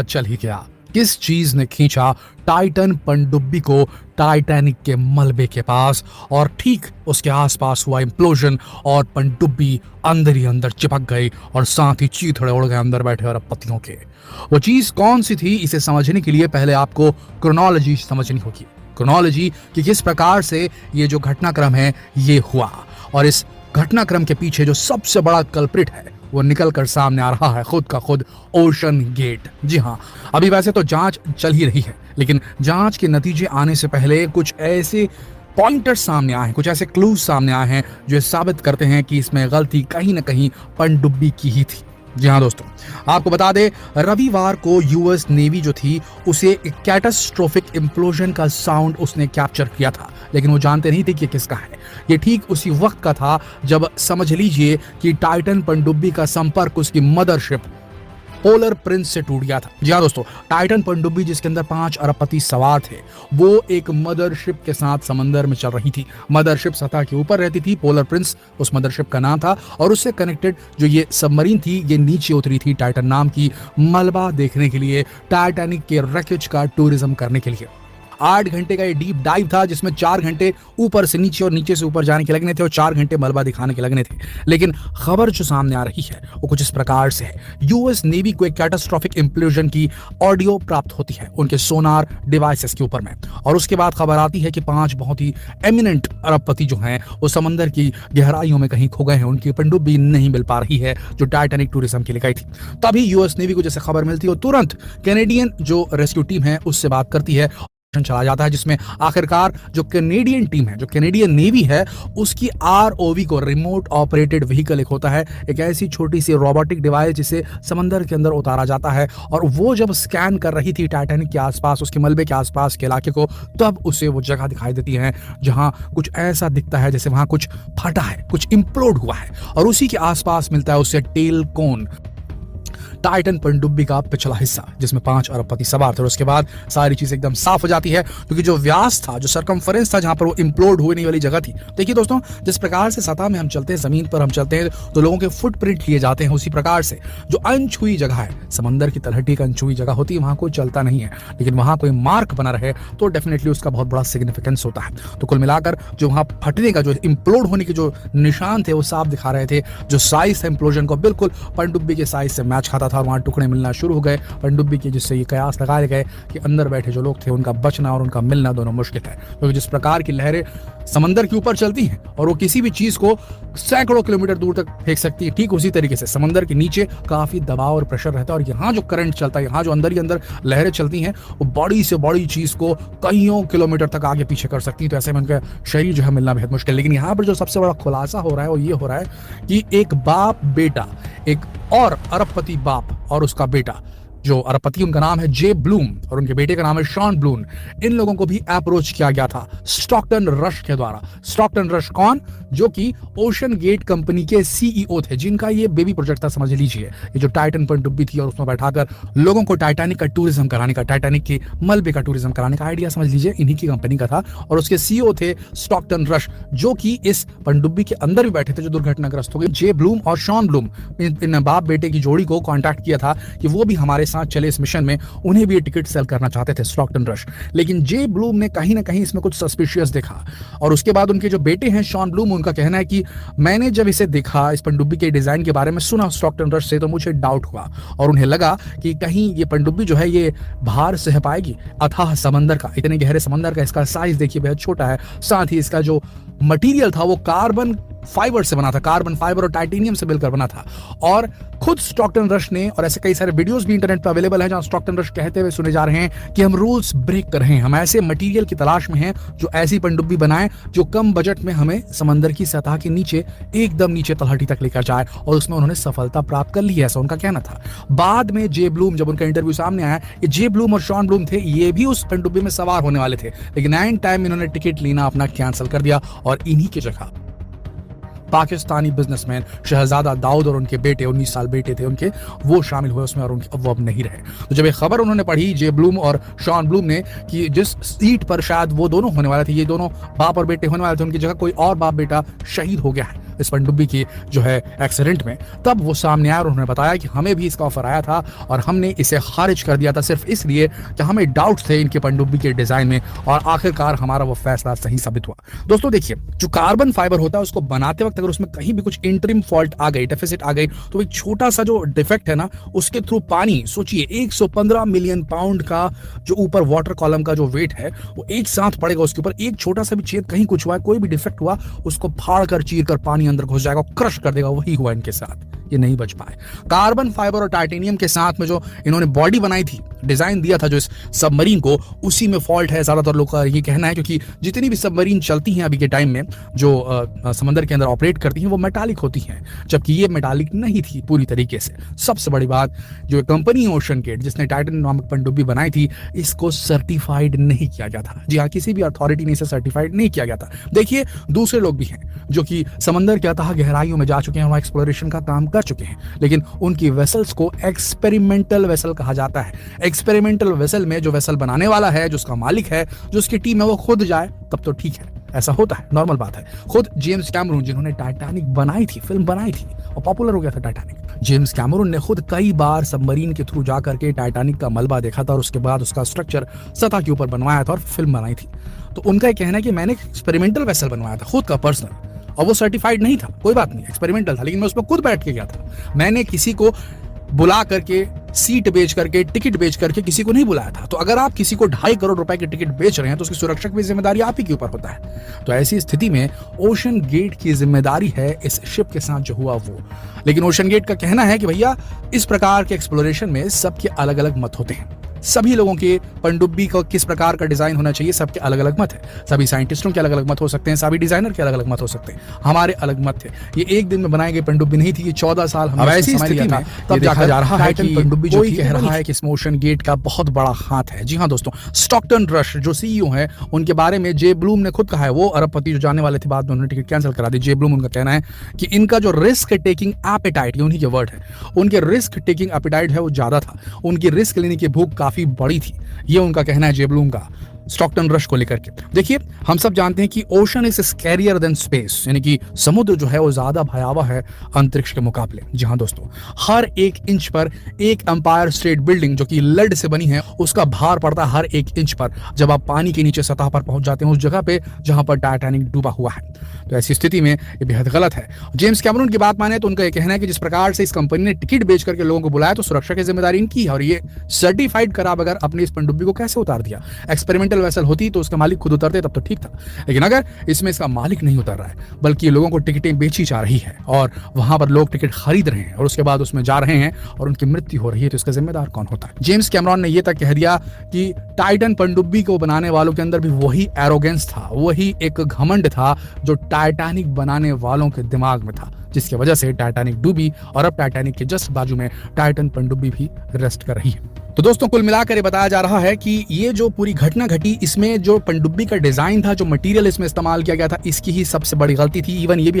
चल ही गया। किस चीज ने खींचा टाइटन पनडुब्बी को टाइटैनिक के मलबे के पास, और ठीक उसके आसपास हुआ इम्प्लोजन और पनडुब्बी अंदर ही अंदर चिपक गई और साथ ही चीथड़े उड़ गए अंदर बैठे अरबपतियों के। वो चीज कौन सी थी, इसे समझने के लिए पहले आपको क्रोनोलॉजी समझनी होगी। क्रोनोलॉजी कि किस प्रकार से ये जो घटनाक्रम है ये हुआ, और इस घटनाक्रम के पीछे जो सबसे बड़ा कल्प्रिट है वो निकल कर सामने आ रहा है खुद का खुद ओशन गेट। जी हाँ, अभी वैसे तो जांच चल ही रही है, लेकिन जांच के नतीजे आने से पहले कुछ ऐसे पॉइंटर्स सामने आए हैं, कुछ ऐसे क्लूज सामने आए हैं जो साबित करते हैं कि इसमें गलती कहीं ना कहीं पनडुब्बी की ही थी। जी हाँ दोस्तों, आपको बता दें रविवार को यूएस नेवी जो थी उसे एक कैटास्ट्रोफिक इम्प्लोजन का साउंड उसने कैप्चर किया था, लेकिन वो जानते नहीं थे कि किसका है। ये ठीक उसी वक्त का था जब समझ लीजिए कि टाइटन पनडुब्बी का संपर्क उसकी मदरशिप पोलर प्रिंस से टूट गया था। जी हाँ दोस्तों, टाइटन पनडुब्बी जिसके अंदर 5 अरबपति सवार थे, वो एक मदरशिप के साथ समंदर में चल रही थी। मदरशिप सतह के ऊपर रहती थी, पोलर प्रिंस उस मदरशिप का नाम था, और उससे कनेक्टेड जो ये सबमरीन थी ये नीचे उतरी थी टाइटन नाम की मलबा देखने के लिए, टाइटैनिक के रैकेज का टूरिज्म करने के लिए। 8 घंटे का ये डीप डाइव था जिसमें 4 घंटे ऊपर से नीचे और नीचे से ऊपर जाने के लगने थे और 4 घंटे मलबा दिखाने के लगने थे। लेकिन खबर जो सामने आ रही है वो कुछ इस प्रकार से है। यूएस नेवी को एक कैटास्ट्रोफिक इम्प्लोजन की ऑडियो प्राप्त होती है उनके सोनार डिवाइसेस के ऊपर में, और उसके बाद खबर आती है कि 5 बहुत ही एमिनेंट अरबपति जो हैं वो समंदर की गहराइयों में कहीं खो गए हैं, उनकी पनडुब्बी नहीं मिल पा रही है जो टाइटैनिक टूरिज्म के लिए गई थी। तभी यूएस नेवी को जैसे खबर मिलती है तुरंत कैनेडियन जो रेस्क्यू टीम है उससे बात करती है, चला जाता है, जिसमें आखिरकार जो कैनेडियन टीम है, जो कैनेडियन नेवी है, उसकी आरओवी को रिमोट ऑपरेटेड व्हीकल एक होता है, एक ऐसी छोटी सी रोबोटिक डिवाइस जिसे समंदर के अंदर उतारा जाता है, और वो जब स्कैन कर रही थी टाइटैनिक के आसपास, उसके मलबे के आसपास के इलाके को, तब उसे वो जगह दिखाई देती है जहां कुछ ऐसा दिखता है जैसे वहां कुछ फटा है, कुछ इम्प्लोड हुआ है, और उसी के आसपास मिलता है उसे टेल कोन, टाइटन पनडुब्बी का पिछला हिस्सा जिसमें 5 अरबपति सवार थे। और उसके बाद सारी चीज एकदम साफ हो जाती है, क्योंकि जो व्यास था, जो सर्कमफरेंस था जहां पर वो इम्प्लोड होने वाली जगह थी। देखिए दोस्तों, जिस प्रकार से सतह में हम चलते हैं, जमीन पर हम चलते हैं तो लोगों के फुटप्रिंट लिए जाते हैं, उसी प्रकार से जो अनछुई जगह है, समंदर की तलहटी का अनछुई जगह होती है, वहां कोई चलता नहीं है, लेकिन वहां कोई मार्क बना रहे तो डेफिनेटली उसका बहुत बड़ा सिग्निफिकेंस होता है। तो कुल मिलाकर जो वहां फटने का, जो इम्प्लोड होने के जो निशान थे वो साफ दिखा रहे थे। जो साइज था इम्प्लोजन को बिल्कुल पनडुब्बी के साइज से मैच खाता था, वहां टुकड़े मिलना शुरू हो गए पनडुब्बी के, जिससे ये कयास लगाए गए कि अंदर बैठे जो लोग थे उनका बचना और उनका मिलना दोनों मुश्किल है, क्योंकि जिस प्रकार की लहरें समंदर के ऊपर चलती हैं और वो किसी भी चीज को सैकड़ों किलोमीटर दूर तक फेंक सकती है, ठीक उसी तरीके से समंदर के नीचे काफी दबाव और प्रेशर रहता है, और यहाँ जो करंट चलता है, यहाँ जो अंदर ही अंदर लहरें चलती हैं, वो बड़ी से बड़ी चीज को कईयों किलोमीटर तक आगे पीछे कर सकती है। तो ऐसे में उनका शरीर जो है मिलना बेहद मुश्किल। लेकिन यहाँ पर जो सबसे बड़ा खुलासा हो रहा है वो ये हो रहा है कि एक बाप बेटा, एक और अरबपति बाप और उसका बेटा, जो अरबपति उनका नाम है जे ब्लूम और उनके बेटे का नाम है शॉन ब्लूम, इन लोगों को भी अप्रोच किया गया था स्टॉकटन रश के द्वारा। स्टॉकटन रश कौन? जो कि ओशन गेट कंपनी के सीईओ थे, जिनका ये बेबी प्रोजेक्ट था, समझ लीजिए, ये जो टाइटन पनडुब्बी थी और उसमें बैठाकर लोगों को टाइटैनिक का टूरिज्म कराने का, टाइटैनिक के मलबे का टूरिज्म कराने का आइडिया समझ लीजिए इन्हीं की कंपनी का था। और उसके सीईओ थे स्टॉकटन रश, जो कि इस पनडुब्बी के अंदर भी बैठे थे जो दुर्घटनाग्रस्त हो गई। जे ब्लूम और शॉन ब्लूम, इन बाप बेटे की जोड़ी को कॉन्टैक्ट किया था कि वो भी हमारे साथ चले इस मिशन में, उन्हें भी ये टिकट सेल करना चाहते थे स्टॉकटन रश। लेकिन जे ब्लूम ने कहीं ना कहीं इसमें कुछ सस्पिशियस देखा, और उसके बाद उनके जो बेटे हैं शॉन ब्लूम, उनका कहना है कि मैंने जब इसे देखा, इस पनडुब्बी के डिजाइन के बारे में सुना स्टॉकटन रश से, तो मुझे डाउट हुआ और उन्हें लगा कि कहीं ये पनडुब्बी जो है ये भार सह पाएगी अथाह समंदर का, इतने गहरे समंदर का। इसका साइज देखिए बेहद छोटा है, साथ ही इसका जो मटेरियल था वो कार्बन फाइबर से बना था, कार्बन फाइबर और टाइटेनियम से मिलकर बना था। और खुद स्टॉकटन रश ने, और ऐसे कई सारे वीडियोस भी इंटरनेट पर अवेलेबल हैं जहां स्टॉकटन रश कहते हुए सुने जा रहे हैं कि हम रूल्स ब्रेक कर रहे हैं, हम ऐसे मटेरियल की तलाश में हैं जो ऐसी पनडुब्बी बनाए जो कम बजट में हमें समंदर की सतह के नीचे, एकदम नीचे तलहटी तक लेकर जाए, और उसमें उन्होंने सफलता प्राप्त कर ली है, ऐसा उनका कहना था। बाद में जे ब्लूम, जब उनका इंटरव्यू सामने आया, ये जे ब्लूम और शॉन ब्लूम थे, ये भी उस पनडुब्बी में सवार होने वाले थे, लेकिन एंड टाइम इन्होंने टिकट लेना अपना कैंसिल कर दिया, और इन्हीं की जगह पाकिस्तानी बिजनेसमैन शहजादा दाऊद और उनके बेटे, 19 साल बेटे थे उनके, वो शामिल हुए उसमें, और उनके वो अब नहीं रहे। तो जब ये खबर उन्होंने पढ़ी जे ब्लूम और शॉन ब्लूम ने कि जिस सीट पर शायद वो दोनों होने वाले थे, ये दोनों बाप और बेटे होने वाले थे, उनकी जगह कोई और बाप बेटा शहीद हो गया है, इस पनडुब्बी की जो है एक्सीडेंट में, तब वो सामने आया और उन्होंने बताया कि हमें भी इसका ऑफर आया था और हमने इसे खारिज कर दिया था सिर्फ इसलिए कि हमें डाउट थे इनके पनडुब्बी के डिजाइन में, और आखिरकार हमारा वो फैसला सही साबित हुआ। दोस्तों देखिए, जो कार्बन फाइबर होता है उसको बनाते वक्त अगर उसमें कहीं भी कुछ इंटरिम फॉल्ट आ गई, डेफिसिट आ गई, तो एक छोटा सा जो डिफेक्ट है ना, उसके थ्रू पानी, सोचिए 115 मिलियन पाउंड का जो ऊपर वाटर कॉलम का जो वेट है वो एक साथ पड़ेगा उसके ऊपर। एक छोटा सा भी छेद, कहीं कुछ हुआ, कोई भी डिफेक्ट हुआ, उसको फाड़ कर चीर कर पानी अंदर घुस जाएगा, क्रश कर देगा। वही हुआ इनके साथ, ये नहीं बच पाए। कार्बन फाइबर और टाइटेनियम के साथ में जो इन्होंने बॉडी बनाई थी, डिजाइन दिया था जो इस सबमरीन को, उसी में फॉल्ट है, ज्यादातर लोग का ये कहना है, क्योंकि जितनी भी सबमरीन चलती हैं अभी के टाइम में जो समंदर के अंदर ऑपरेट करती हैं वो मेटालिक होती हैं, जबकि ये मेटालिक नहीं थी पूरी तरीके से। सबसे बड़ी बात, जो कंपनी ओशन गेट जिसने टाइटन नामक पनडुब्बी बनाई थी, इसको सर्टिफाइड नहीं किया गया था। जी हाँ, किसी भी अथॉरिटी ने इसे सर्टिफाइड नहीं किया गया था। देखिए, दूसरे लोग भी हैं जो कि समंदर के अथाह गहराइयों में जा चुके हैं, वहां एक्सप्लोरेशन का काम कर चुके हैं, लेकिन उनकी वेसल्स को एक्सपेरिमेंटल वेसल कहा जाता है। एक्सपेरिमेंटल वेसल में जो वेसल बनाने वाला है, जो उसका मालिक है, जो उसकी टीम है, वो खुद जाए तब तो ठीक है, ऐसा होता है, नॉर्मल बात है। खुद जेम्स कैमरून, जिन्होंने टाइटैनिक बनाई थी, फिल्म बनाई थी और पॉपुलर हो गया था टाइटैनिक, जेम्स कैमरून ने खुद कई बार सबमरीन के थ्रू जा करके टाइटैनिक का मलबा देखा था और उसके बाद उसका स्ट्रक्चर सतह के ऊपर बनवाया था और फिल्म बनाई थी। तो उनका ये कहना है कि मैंने एक्सपेरिमेंटल वेसल बनवाया था खुद का पर्सनल, और वो सर्टिफाइड नहीं था, कोई बात नहीं, एक्सपेरिमेंटल था, लेकिन मैं उसमें खुद बैठ के गया था। मैंने किसी को बुला करके, सीट बेच करके, टिकट बेच करके किसी को नहीं बुलाया था। तो अगर आप किसी को 2.5 करोड़ रुपए की टिकट बेच रहे हैं तो उसकी सुरक्षा की जिम्मेदारी आप ही के ऊपर होता है। तो ऐसी स्थिति में ओशन गेट की जिम्मेदारी है इस शिप के साथ जो हुआ वो। लेकिन ओशन गेट का कहना है कि भैया, इस प्रकार के एक्सप्लोरेशन में सबके अलग अलग मत होते हैं। सभी लोगों के पनडुब्बी का किस प्रकार का डिजाइन होना चाहिए, सबके अलग अलग मत है। सभी साइंटिस्टों के अलग अलग मत हो सकते हैं, सभी डिजाइनर के अलग अलग मत हो सकते हैं। हमारे अलग मत थे। ये एक दिन में बनाई गई पनडुब्बी नहीं थी, ये 14 साल हमने ऐसी स्थिति में तब देखा जा रहा है कि पनडुब्बी कोई कह रहा है कि इस ओशन गेट का बहुत बड़ा हाथ है। जी हाँ दोस्तों, स्टॉकटन रश जो सीईओ हैं, उनके बारे में जे ब्लूम ने खुद कहा है, वो अरबपति जो जाने वाले थे, बाद में उन्होंने टिकट कैंसिल करा दी। जे ब्लूम, उनका कहना है कि इनका जो रिस्क टेकिंग एपेटाइट, ये उन्हीं के वर्ड है, उनके रिस्क टेकिंग एपेटाइट है वो ज्यादा था, उनकी रिस्क लेने की भूख काफी बड़ी थी। ये उनका कहना है जे ब्लूम का स्टॉकटन रश को लेकर के। देखिए, हम सब जानते हैं कि ocean is scarier than space, यानी कि समुद्र जो है वो ज्यादा भयावह है अंतरिक्ष के मुकाबले। जी हाँ दोस्तों, हर एक इंच पर एक एम्पायर स्टेट बिल्डिंग जो कि लेड से बनी है, उसका भार पड़ता है हर एक इंच पर जब आप पानी के नीचे सतह पर पहुंच जाते हैं, उस जगह पे जहां पर टाइटैनिक डूबा हुआ है। तो ऐसी स्थिति में ये बेहद गलत है। जेम्स कैमरून की बात माने तो उनका यह कहना है कि जिस प्रकार से इस कंपनी ने टिकट बेच करके लोगों को बुलाया, तो सुरक्षा की जिम्मेदारी इनकी है, और ये सर्टिफाइड करा बगैर अपनी इस पनडुब्बी को कैसे उतार दिया। एक्सपेरिमेंटल वेसल होती तो उसका मालिक खुद उतरते तब तो ठीक था, लेकिन अगर इसमें इसका मालिक नहीं उतर रहा है, बल्कि लोगों को टिकटें बेची जा रही है और वहां पर लोग टिकट खरीद रहे हैं और उसके बाद उसमें जा रहे हैं और उनकी मृत्यु हो रही है, तो इसका जिम्मेदार कौन होता है। जेम्स कैमरॉन ने यह तक कह दिया कि टाइटन पनडुब्बी को बनाने वालों के अंदर भी वही एरोगेंस था, वही एक घमंड था जो टाइटैनिक बनाने वालों के दिमाग में था, जिसकी वजह से टाइटैनिक डूबी और अब टाइटैनिक के जस्ट बाजू में टाइटन पनडुब्बी भी रेस्ट कर रही है। तो दोस्तों, कुल मिलाकर ये बताया जा रहा है कि ये जो पूरी घटना घटी, इसमें जो पनडुब्बी का डिजाइन था, जो मटेरियल इसमें इस्तेमाल किया गया था, इसकी ही सबसे बड़ी गलती थी। इवन ये भी